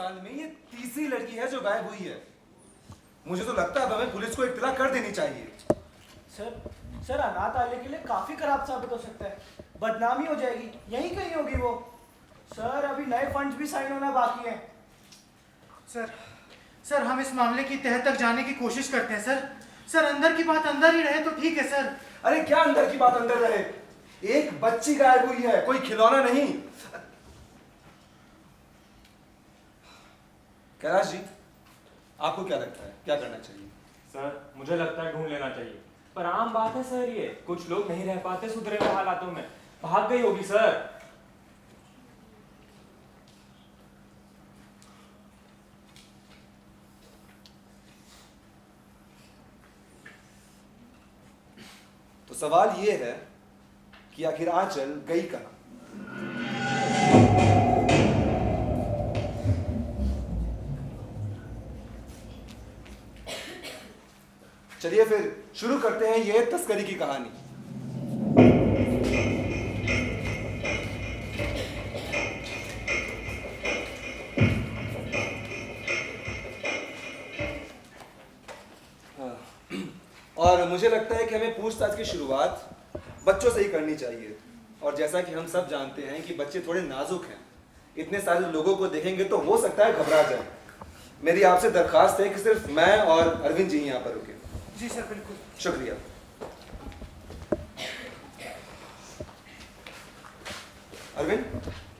साल में ये तीसरी लड़की है जो गायब हुई है। मुझे तो लगता है अब हमें पुलिस को इत्तला कर देनी चाहिए। सर अनाथालय के लिए काफी खराब साबित हो सकता है, बदनामी हो जाएगी, यहीं कहीं होगी वो। सर अभी नए फंड्स भी साइन होना बाकी है। सर हम इस मामले की तह तक जाने की कोशिश करते हैं सर अंदर की बात अंदर ही रहे तो ठीक है सर। अरे क्या अंदर की बात अंदर रहे, एक बच्ची गायब हुई है, कोई खिलौना नहीं। कैलाश जी, आपको क्या लगता है क्या करना चाहिए? सर मुझे लगता है ढूंढ लेना चाहिए, पर आम बात है सर, ये कुछ लोग नहीं रह पाते सुधरे हुए हालातों में। भाग गई होगी सर। तो सवाल ये है कि आखिर आंचल गई कहां? चलिए फिर शुरू करते हैं ये तस्करी की कहानी। और मुझे लगता है कि हमें पूछताछ की शुरुआत बच्चों से ही करनी चाहिए। और जैसा कि हम सब जानते हैं कि बच्चे थोड़े नाजुक हैं, इतने सारे लोगों को देखेंगे तो हो सकता है घबरा जाए। मेरी आपसे दरखास्त है कि सिर्फ मैं और अरविंद जी यहाँ पर रुके। जी सर बिल्कुल। शुक्रिया। अरविंद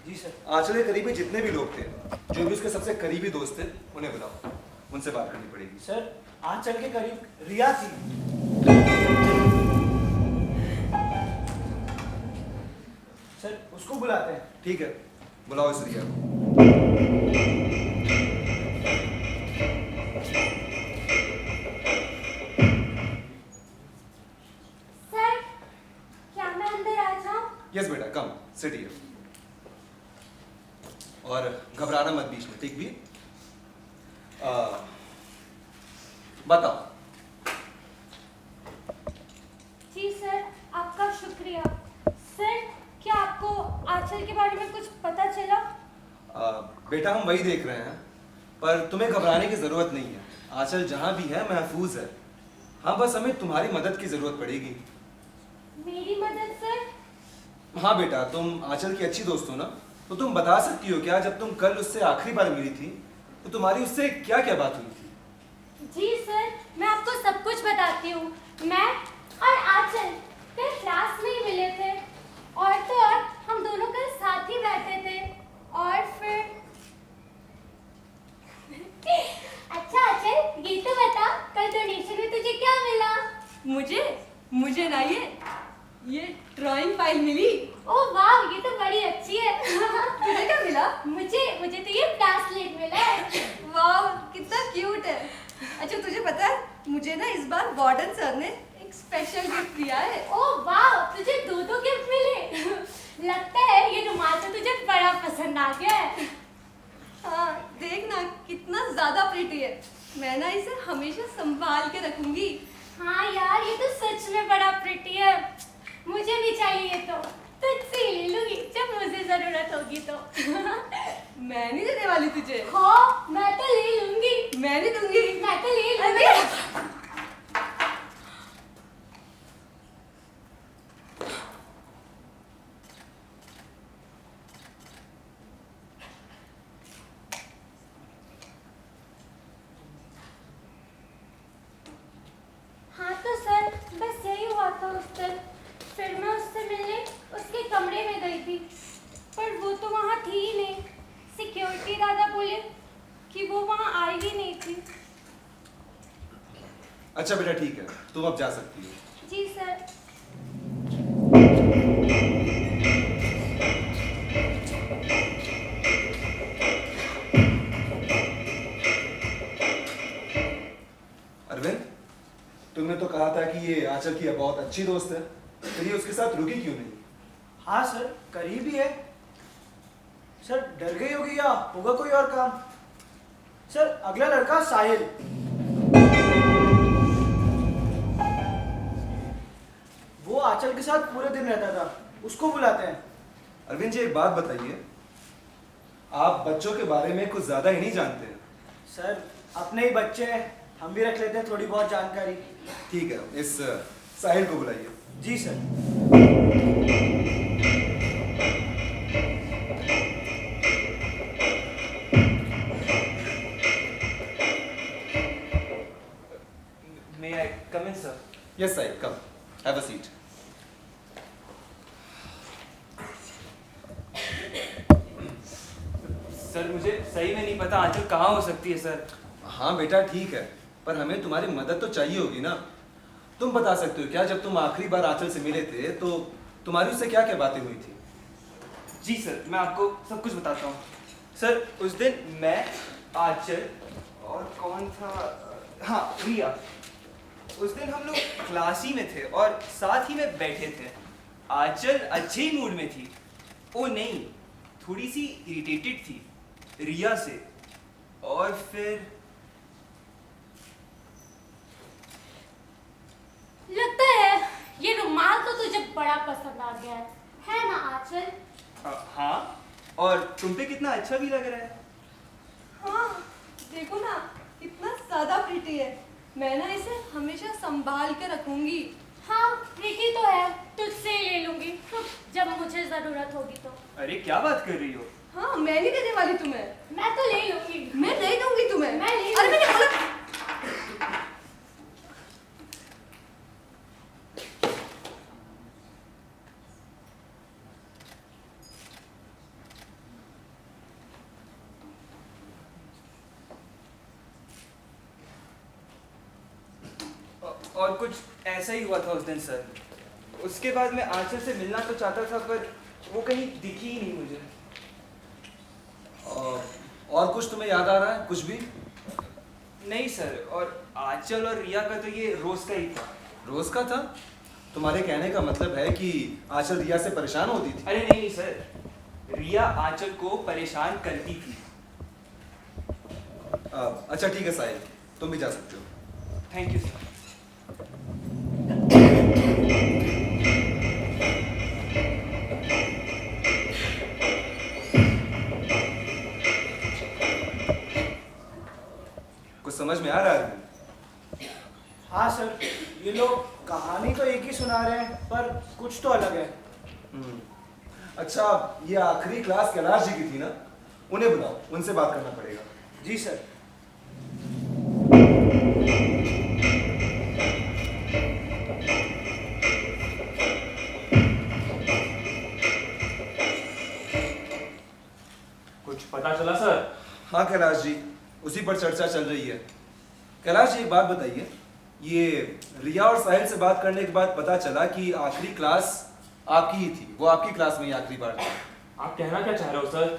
जी सर। आंचल के करीबी जितने भी लोग थे, जो भी उसके सबसे करीबी दोस्त थे, उन्हें बुलाओ, उनसे बात करनी पड़ेगी। सर आंचल के करीब रिया थी। सर उसको बुलाते हैं। ठीक है, बुलाओ इस रिया को। सर क्या मैं अंदर आ जाऊं? यस बेटा, कम सिट हियर। और घबराना मत बीच में, ठीक भी? बताओ। जी सर आपका शुक्रिया। सर क्या आपको आंचल के बारे में कुछ पता चला? बेटा हम वही देख रहे हैं, पर तुम्हें घबराने की जरूरत नहीं है। आंचल जहां भी है महफूज है। हाँ बस हमें तुम्हारी मदद की जरूरत पड़ेगी। मेरी मदद सर? हाँ बेटा, तुम आंचल की अच्छी दोस्त हो ना, तो तुम बता सकती हो क्या, जब तुम कल उससे आखिरी बार मिली थी तो तुम्हारी उससे क्या क्या बात हुई थी? जी सर मैं आपको सब कुछ बताती हूँ। मैं और आंचल कल क्लास में ही मिले थे, और तो और हम दोनों कल साथ ही बैठे थे। और फिर अच्छा आंचल ये तो बता, कल डोनेशन में तुझे क्या मिला? मुझे ना ये ड्राइंग फाइल मिली। ओह वाह ये तो बड़ी अच्छी है। तुझे क्या मिला? मुझे तो ये ब्रेसलेट मिला है। वाह कितना क्यूट है। अच्छा तुझे पता है, मुझे ना इस बार वार्डन सर ने एक स्पेशल गिफ्ट दिया है। ओह वाह तुझे दो गिफ्ट मिले। लगता है ये रुमाल तो तुझे बड़ा पसंद आ गया है। हाँ देख ना कितना ज्यादा प्रिटी है। मैं ना इसे हमेशा संभाल के रखूंगी। हाँ यार ये तो सच में बड़ा प्रिटी है। मुझे भी चाहिए तो तुझसे ही ले लूंगी जब मुझे जरूरत होगी तो। मैं नहीं देने वाली तुझे। हाँ मैं तो ले लूंगी। मैं नहीं दूंगी। मैं तो ले लूंगी। हाँ तो सर बस यही हुआ था उस दिन। फिर मैं उससे मिलने उसके कमरे में गई थी, पर वो तो वहाँ थी ही नहीं। सिक्योरिटी दादा बोले कि वो वहाँ आई ही नहीं थी। अच्छा बेटा ठीक है, तुम अब जा सकती हो। जी सर। अरविंद, तुमने तो कहा था कि ये आंचल की बहुत अच्छी दोस्त है, फिर ये उसके साथ रुकी क्यों नहीं? हाँ सर करीब ही है। सर डर गई होगी या होगा कोई और काम। सर अगला लड़का साहिल। वो आंचल के साथ पूरे दिन रहता था, उसको बुलाते हैं। अरविंद जी एक बात बताइए, आप बच्चों के बारे में कुछ ज्यादा ही नहीं जानते हैं। सर अपने ही बच्चे हैं, हम भी रख लेते हैं थोड़ी बहुत जानकारी। ठीक है, इस साहिल को बुलाइए। जी sir. May I come in sir? Yes Sahil, come, have a seat. Sir मुझे सही में नहीं पता आंचल कहाँ हो सकती है सर। हाँ बेटा ठीक है, पर हमें तुम्हारी मदद तो चाहिए होगी ना। तुम बता सकते हो क्या, जब तुम आखिरी बार आंचल से मिले थे तो तुम्हारी उससे क्या क्या बातें हुई थी? जी सर, मैं आपको सब कुछ बताता हूँ। सर उस दिन मैं, आंचल और कौन था, हाँ रिया, उस दिन हम लोग क्लास ही में थे और साथ ही में बैठे थे। आंचल अच्छे ही मूड में थी। ओ नहीं, थोड़ी सी इरिटेटेड थी रिया से। और फिर लगता है ये रुमाल तो तुझे बड़ा पसंद आ गया है ना आंचल? हाँ, और तुम पे कितना अच्छा भी लग रहा है। हाँ देखो ना, कितना ज्यादा प्रीटी है। मैं ना इसे हमेशा संभाल के रखूंगी। हाँ प्रीति तो है, तुझसे ही ले लूंगी जब मुझे जरूरत होगी तो। अरे क्या बात कर रही हो? हाँ मैं नहीं देने वाली तुम्हें। मैं तो ले लूंगी। मैं नहीं दूंगी तुम्हें। मैं ले अरे मैंने बोला। और कुछ ऐसा ही हुआ था उस दिन सर। उसके बाद मैं आंचल से मिलना तो चाहता था पर वो कहीं दिखी ही नहीं मुझे। और कुछ तुम्हें याद आ रहा है, कुछ भी? नहीं सर, और आंचल और रिया का तो ये रोज का ही था। रोज का था? तुम्हारे कहने का मतलब है कि आंचल रिया से परेशान होती थी? अरे नहीं सर, रिया आंचल को परेशान करती थी। अच्छा ठीक है साहिल, तुम भी जा सकते हो। Thank you sir. कुछ समझ में आ रहा है? हाँ सर, ये लोग कहानी तो एक ही सुना रहे हैं पर कुछ तो अलग है। अच्छा, ये आखिरी क्लास कैलाश जी की थी ना? उन्हें बुलाओ, उनसे बात करना पड़ेगा। जी सर। कुछ पता चला सर? हाँ कैलाश जी, उसी पर चर्चा चल रही है। कैलाश जी एक बात बताइए, ये रिया और साहिल से बात करने के बाद पता चला कि आखिरी क्लास आपकी ही थी, वो आपकी क्लास में ही आखिरी बार थी। आप कहना क्या चाह रहे हो सर?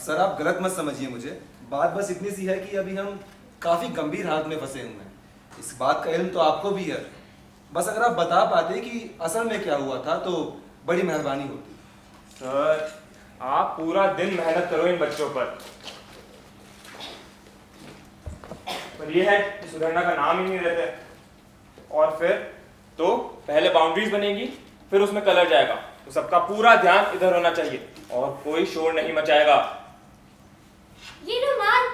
सर आप गलत मत समझिए मुझे, बात बस इतनी सी है कि अभी हम काफी गंभीर हालत में फंसे हुए हैं। इस बात का इल्म तो आपको भी है, बस अगर आप बता पाते कि असल में क्या हुआ था तो बड़ी मेहरबानी होती। सर आप पूरा दिन मेहनत करो इन बच्चों पर यह है कि सुधरना का नाम ही नहीं लेते। और फिर तो पहले बाउंड्रीज बनेगी, फिर उसमें कलर जाएगा, तो सबका पूरा ध्यान इधर होना चाहिए और कोई शोर नहीं मचाएगा। ये रुमाल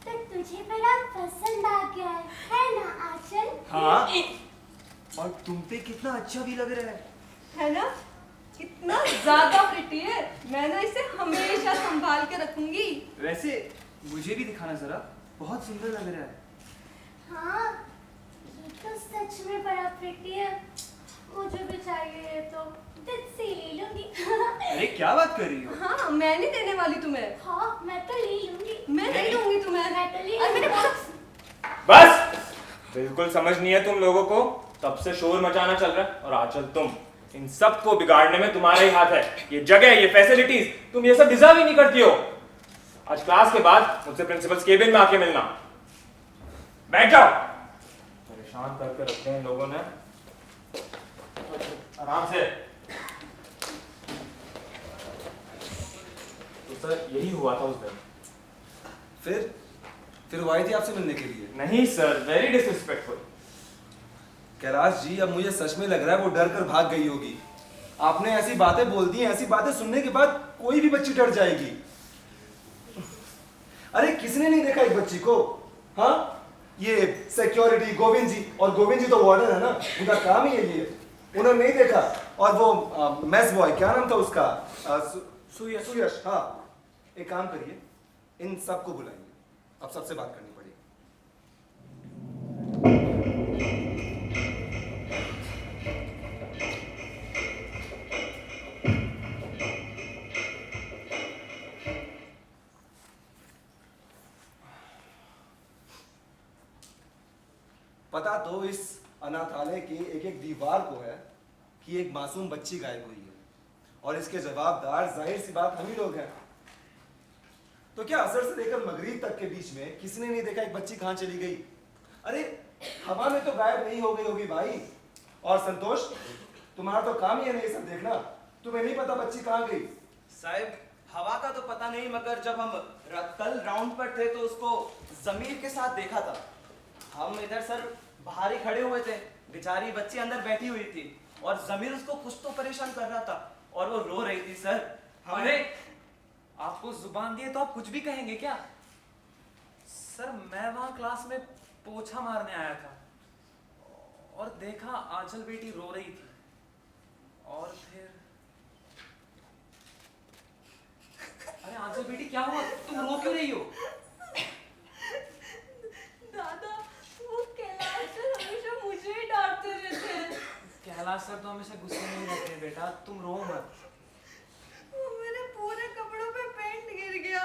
तो तुझे बड़ा पसंद आ गया है ना आंचल? हाँ, और तुम पे कितना अच्छा भी लग रहा है ना, कितना ज्यादा प्रिटी है। मैं ना इसे हमेशा संभाल के रखूंगी। वैसे मुझे भी दिखाना जरा, बहुत सुंदर लग रहा है। हाँ ये तो सच में बड़ा प्रिटी है, मुझे भी चाहिए ये तो दिल से ले लूंगी। अरे क्या बात कर रही हो? हाँ मैं नहीं देने वाली तुम्हें। हाँ मैं तो ले लूंगी। मैं नहीं दूंगी तुम्हें। मैं तो ले अरे मैंने लूंगी। बोला। बस, बिल्कुल समझ नहीं है तुम लोगों को, तब से शोर मचाना चल रहा है। और आंचल तुम, इन सब को बिगाड़ने में तुम्हारा ही हाथ है। ये जगह, ये फैसिलिटीज, तुम ये सब डिजर्व ही नहीं करती हो। आज क्लास के बाद मुझसे प्रिंसिपल्स केबिन में आके मिलना। बैठ जाओ। परेशान करके रखते हैं इन लोगों ने। आराम से। तो सर यही हुआ था उस दिन। फिर वो आई थी आपसे मिलने के लिए? नहीं sir, very disrespectful. Kailash ji अब मुझे सच में लग रहा है वो डर कर भाग गई होगी। आपने ऐसी बातें बोल दी, ऐसी बातें सुनने के बाद कोई भी बच्ची डर जाएगी। अरे किसने नहीं देखा एक बच्ची को? हाँ, ये सिक्योरिटी गोविंद जी, और गोविंद जी तो वार्डन है ना, उनका काम ही है ये। उन्होंने नहीं देखा। और वो मेस बॉय, क्या नाम था उसका? सुयश। सुयश, हाँ। एक काम करिए, इन सबको बुलाइए, अब सबसे बात करनी पड़ेगी। पता तो इस अनाथालय के एक एक दीवार को है कि एक मासूम बच्ची गायब हुई है, और इसके जवाबदार जाहिर सी बात हम ही लोग हैं। तो क्या असर से लेकर मगरिब तक के बीच में किसी ने नहीं देखा एक बच्ची कहां चली गई? अरे हवा में तो गायब नहीं हो गई होगी भाई। और संतोष, तुम्हारा तो काम ही है ना ये सब देखना, तुम्हें नहीं पता बच्ची कहां गई? साहब हवा का तो पता नहीं, मगर जब हम कल राउंड पर थे तो उसको जमीर के साथ देखा था। हम इधर सर बाहर ही खड़े हुए थे, बेचारी बच्ची अंदर बैठी हुई थी और जमीर उसको कुछ तो परेशान कर रहा था और वो रो रही थी सर। अरे आपको जुबान दिए तो आप कुछ भी कहेंगे क्या? सर मैं वहां क्लास में पोछा मारने आया था और देखा आंचल बेटी रो रही थी, और फिर अरे आंचल बेटी क्या हुआ, तुम रो क्यों रही हो? दादा, वो कैलाश सर हमेशा मुझे ही डांटते रहते हैं। कैलाश सर तो हमेशा गुस्से में ही रहते हैं बेटा, तुम रो मत। वो मेरे पूरे कपड़ों पे पेंट गिर गया।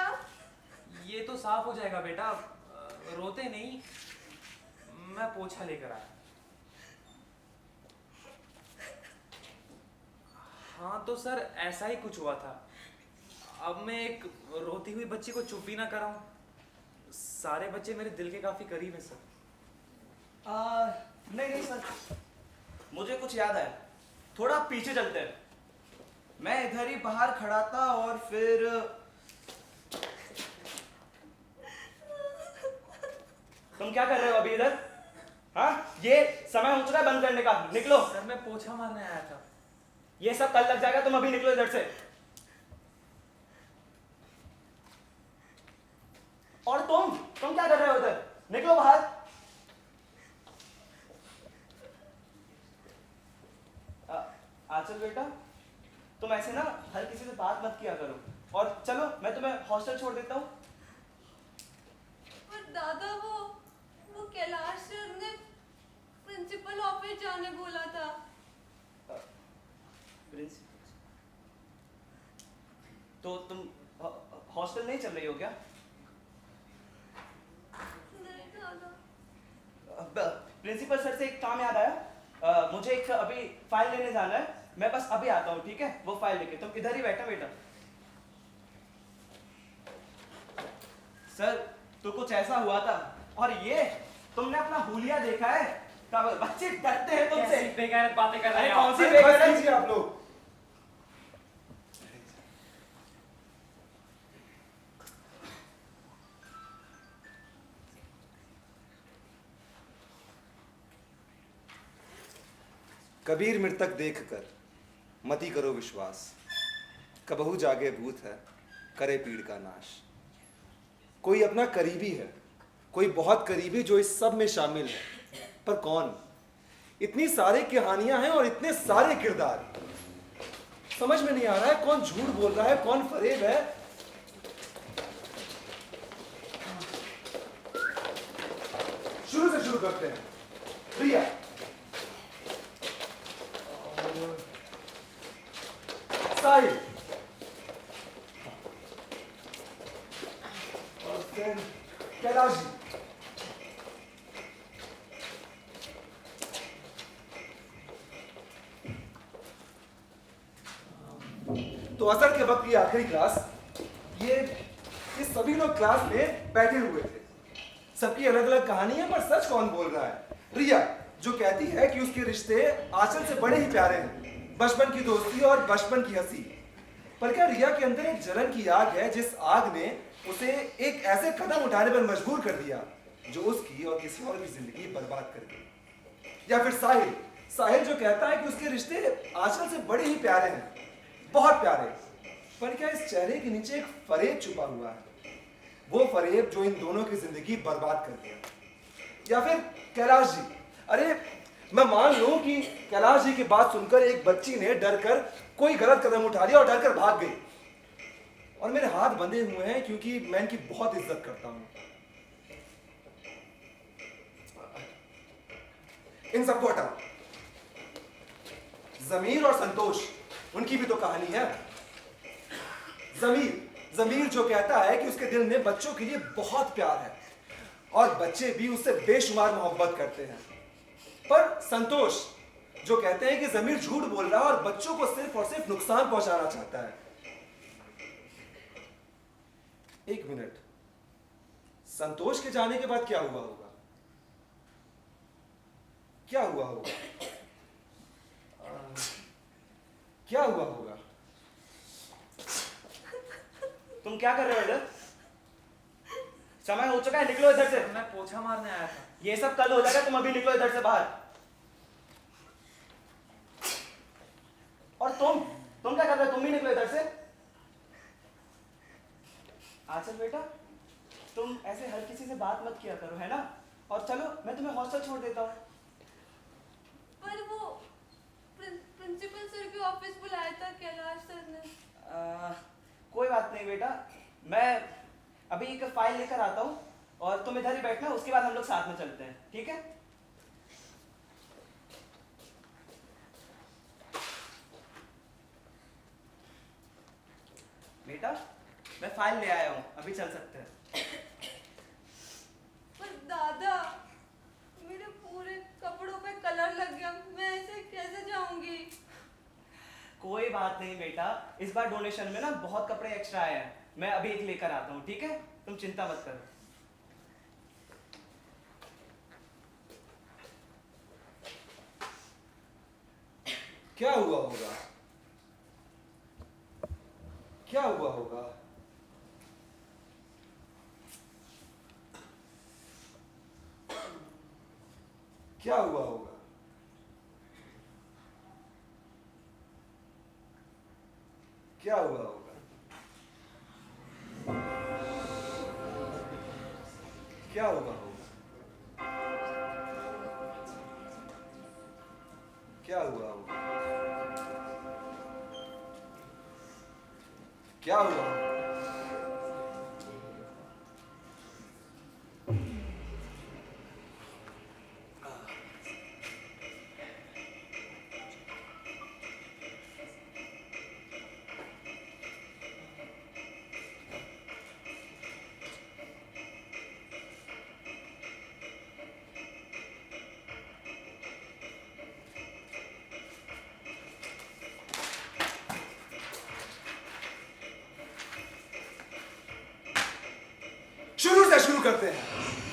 ये तो साफ हो जाएगा बेटा, रोते नहीं, मैं पोछा लेकर आया। हाँ तो सर ऐसा ही कुछ हुआ था। अब मैं एक रोती हुई बच्ची को चुप भी ना कराऊं। सारे बच्चे मेरे दिल के काफी करीब हैं सर। नहीं नहीं सर, मुझे कुछ याद आया, थोड़ा पीछे चलते हैं। मैं इधर ही बाहर खड़ा था और फिर तुम क्या कर रहे हो अभी इधर? हाँ, ये समय हो चुका है बंद करने का, निकलो। सर मैं पोछा मारने आया था। ये सब कल लग जाएगा, तुम अभी निकलो इधर से। और तुम क्या कर रहे हो उधर? निकलो बाहर। आंचल बेटा, तुम ऐसे ना हर किसी से बात मत किया करो, और चलो मैं तुम्हें हॉस्टल छोड़ देता हूँ। पर दादा, वो कैलाश सर ने प्रिंसिपल ऑफिस जाने बोला था। तो तुम हॉस्टल नहीं चल रही हो क्या? नहीं दादा। प्रिंसिपल सर से एक काम याद आया, मुझे एक अभी फाइल लेने जाना है, मैं बस अभी आता हूँ, ठीक है? वो फाइल लेके तुम इधर ही बैठा बेटा। सर तो कुछ ऐसा हुआ था, और ये तुमने अपना हुलिया देखा है? बच्चे डरते हैं तुमसे। कैसी बेगैरत बातें कर रहे अरे हैं कौन आप? सी बस बेगैरत? कीजिए आप लोग। कबीर मृतक देखकर मति करो विश्वास, कबहू जागे भूत है करे पीड़ का नाश। कोई अपना करीबी है, कोई बहुत करीबी जो इस सब में शामिल है, पर कौन? इतनी सारी कहानियां हैं और इतने सारे किरदार, समझ में नहीं आ रहा है कौन झूठ बोल रहा है, कौन फरेब है। शुरू से शुरू करते हैं। प्रिया, साहिल, और फिर कैलाश जी। तो असर के वक्त की आखिरी क्लास, ये सभी लोग क्लास में बैठे हुए थे। सबकी अलग अलग कहानी है, पर सच कौन बोल रहा है? रिया, जो कहती है कि उसके रिश्ते आंचल से बड़े ही प्यारे हैं, बचपन की दोस्ती और बचपन की हंसी। पर क्या रिया के अंदर एक जलन की आग है, जिस आग ने उसे एक ऐसे कदम उठाने पर मजबूर कर दिया जो उसकी और किसी और की जिंदगी बर्बाद कर गई? या फिर साहिल, साहिल जो कहता है कि उसके रिश्ते आंचल से बड़े ही प्यारे हैं, बहुत प्यारे, पर क्या इस चेहरे के नीचे एक फरेब छुपा हुआ है? वो फरेब जो इन दोनों की जिंदगी बर्बाद कर दिया। या फिर कैलाश जी, अरे मैं मान लूं कि कैलाश जी की बात सुनकर एक बच्ची ने डर कर कोई गलत कदम उठा लिया और डर कर भाग गई, और मेरे हाथ बंधे हुए हैं क्योंकि मैं इनकी बहुत इज्जत करता हूं। इन सबको हटाओ। जमीर और संतोष, उनकी भी तो कहानी है। जमीर जो कहता है कि उसके दिल में बच्चों के लिए बहुत प्यार है और बच्चे भी उससे बेशुमार मोहब्बत करते हैं। पर संतोष जो कहते हैं कि जमीर झूठ बोल रहा है और बच्चों को सिर्फ और सिर्फ नुकसान पहुंचाना चाहता है। एक मिनट, संतोष के जाने के बाद क्या हुआ होगा? क्या हुआ होगा? क्या हुआ होगा? तुम क्या कर रहे हो इधर? समय हो चुका है, निकलो इधर से। मैं पोछा मारने आया था। ये सब कल हो जाएगा, तुम अभी निकलो इधर से बाहर। और तुम क्या कर रहे हो? तुम भी निकलो इधर से। आचल बेटा, तुम ऐसे हर किसी से बात मत किया करो, है ना? और चलो, मैं तुम्हें हॉस्टल छोड़ देता हूँ। पर वो प्रिंसिपल सर के ऑफिस बुलाया था कैलाश सर ने। कोई बात नहीं बेटा, मैं अभी एक फाइल लेकर आता हूँ और तुम इधर ही बैठना, उसके बाद हम लोग साथ में चलते हैं, ठीक है? बेटा, मैं फाइल ले आया हूँ, अभी चल सकते हैं। पर दादा, मेरे पूरे कपड़ों पे कलर लग गया, मैं ऐसे कैसे जाऊंगी? कोई बात नहीं बेटा, इस बार डोनेशन में ना बहुत कपड़े एक्स्ट्रा आए हैं, मैं अभी एक लेकर आता हूँ, ठीक है? तुम चिंता मत करो। क्या हुआ होगा? क्या हुआ होगा? क्या हुआ होगा? क्या हुआ होगा? क्या हुआ होगा? क्या हुआ होगा? क्या हुआ होगा? शुरू से शुरू करते हैं।